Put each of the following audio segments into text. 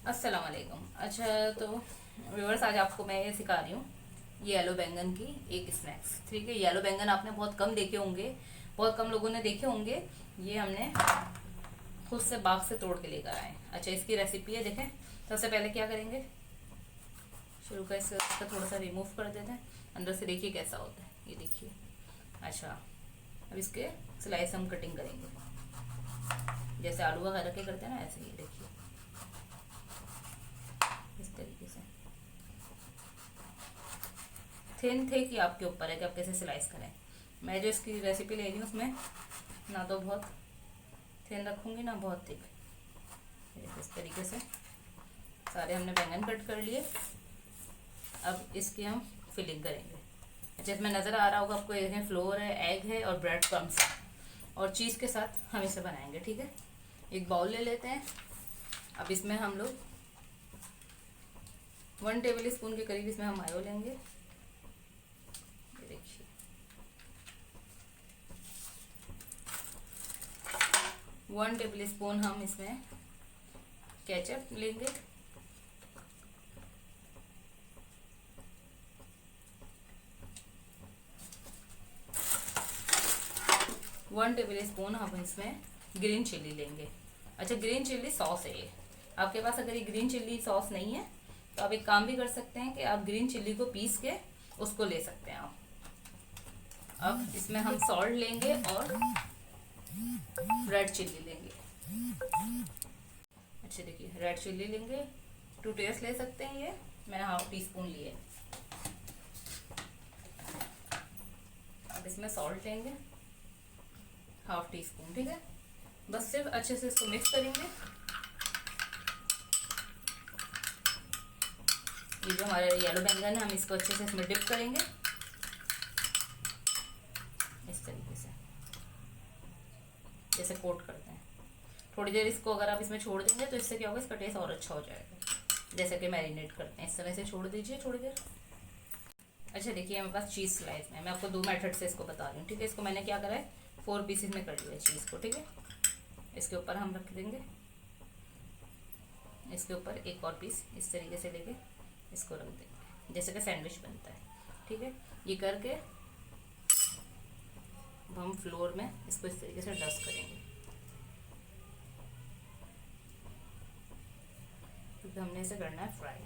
अस्सलाम वालेकुम। अच्छा, तो व्यूअर्स, आज आपको मैं ये सिखा रही हूँ ये येलो बैंगन की एक स्नैक्स। ठीक है, येलो बैंगन आपने बहुत कम देखे होंगे, बहुत कम लोगों ने देखे होंगे। ये हमने खुद से बाग से तोड़ के लेकर आए। अच्छा, इसकी रेसिपी है, देखें। सबसे पहले क्या करेंगे, शुरू का इसका थोड़ा सा रिमूव कर देते हैं अंदर से। देखिए कैसा होता है, ये देखिए। अच्छा, अब इसके स्लाइस हम कटिंग करेंगे, जैसे आलू वगैरह के करते हैं ना, ऐसे ही देखिए इस तरीके से। थिन थिक ये आपके ऊपर है कि आप कैसे स्लाइस करें। मैं जो इसकी रेसिपी ले रही हूँ उसमें ना तो बहुत थिन रखूँगी ना बहुत थिक। इस तरीके से सारे हमने बैंगन कट कर लिए। अब इसकी हम फिलिंग करेंगे। अच्छा, इसमें नज़र आ रहा होगा आपको, ये फ्लोर है, एग है और ब्रेड क्रम्स है और चीज़ के साथ हम इसे बनाएंगे। ठीक है, एक बाउल ले लेते हैं। अब इसमें हम लोग 1 टेबल स्पून के करीब इसमें हम मायो लेंगे। ये देखिए, 1 टेबल स्पून हम इसमें केचप लेंगे। वन टेबल स्पून हम इसमें ग्रीन चिल्ली लेंगे। अच्छा, ग्रीन चिल्ली सॉस है ये। आपके पास अगर ये ग्रीन चिल्ली सॉस नहीं है तो आप एक काम भी कर सकते हैं कि आप ग्रीन चिल्ली को पीस के उसको ले सकते हैं आप। अब इसमें हम सॉल्ट लेंगे और रेड चिल्ली लेंगे। अच्छा देखिए, रेड चिल्ली लेंगे, 2 टेस्ट ले सकते हैं। ये मैंने ½ टी स्पून लिए। अब इसमें सॉल्ट लेंगे ½ टी स्पून। ठीक है, बस सिर्फ अच्छे से इसको मिक्स करेंगे। ये जो हमारे येलो बैंगन है, हम इसको अच्छे से इसमें डिप करेंगे इस तरीके से, जैसे कोट करते हैं। थोड़ी देर इसको अगर आप इसमें छोड़ देंगे तो इससे क्या होगा, इसका टेस्ट और अच्छा हो जाएगा। जैसे कि मैरिनेट करते हैं, इस तरह से छोड़ दीजिए थोड़ी देर। अच्छा देखिए, हमारे पास चीज़ स्लाइस है। मैं आपको 2 मेथड से इसको बता रही हूँ। ठीक है, इसको मैंने क्या करा है, 4 पीसेस में कर लिया है चीज़ को। ठीक है, इसके ऊपर हम रख देंगे, इसके ऊपर एक और पीस इस तरीके से लेके इसको रख देंगे, जैसे कि सैंडविच बनता है। ठीक है, ये करके हम फ्लोर में इसको इस तरीके से डस्ट करेंगे, क्योंकि हमने इसे करना है फ्राई।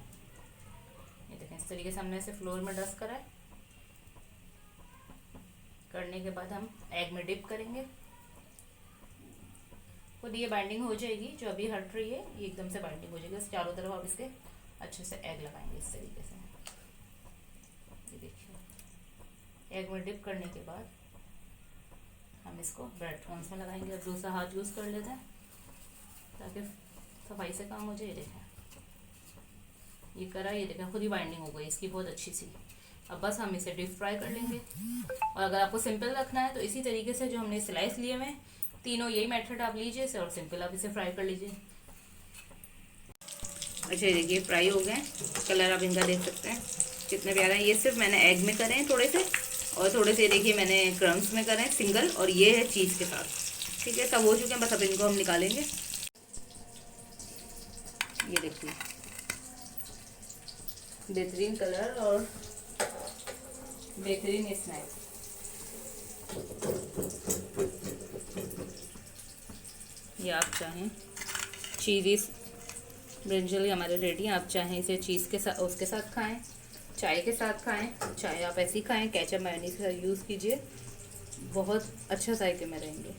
ये देखें, इस तरीके से हमने इसे फ्लोर में डस्ट करा है। करने के बाद हम एग में डिप करेंगे। खुद ये बाइंडिंग हो जाएगी, जो अभी हट रही है ये एकदम से बाइंडिंग हो जाएगी। चारों तरफ आप इसके अच्छे से एग लगाएंगे इस तरीके से। ये देखिए, एग में डिप करने के बाद हम इसको ब्रेड क्रम्स में लगाएंगे। अब दूसरा हाथ यूज़ कर लेते हैं ताकि सफाई से काम हो जाए। ये देखें, ये करा, ये देखें खुद ही बाइंडिंग हो गई इसकी बहुत अच्छी सी। अब बस हम इसे डीप फ्राई कर लेंगे। और अगर आपको सिंपल रखना है तो इसी तरीके से जो हमने स्लाइस लिए हुए तीनों, यही मेथड आप लीजिए इसे, और सिंपल आप इसे फ्राई कर लीजिए। अच्छा ये देखिए, फ्राई हो गए। कलर आप इनका देख सकते हैं कितने प्यारे हैं। ये सिर्फ मैंने एग में करे हैं थोड़े से, और थोड़े से देखिए मैंने क्रम्स में करे हैं सिंगल, और ये है चीज़ के साथ। ठीक है, सब हो चुके हैं, बस अब इनको हम निकालेंगे। ये देखिए, बेहतरीन कलर और बेहतरीन स्नैक। ये आप चाहें चीज़ी ब्रिंजल हमारे रेडी हैं। आप चाहें इसे चीज़ के साथ, उसके साथ खाएं, चाय के साथ खाएं, चाहे आप ऐसे ही खाएं, केचप मेयोनीज का यूज़ कीजिए, बहुत अच्छा जायके में रहेंगे।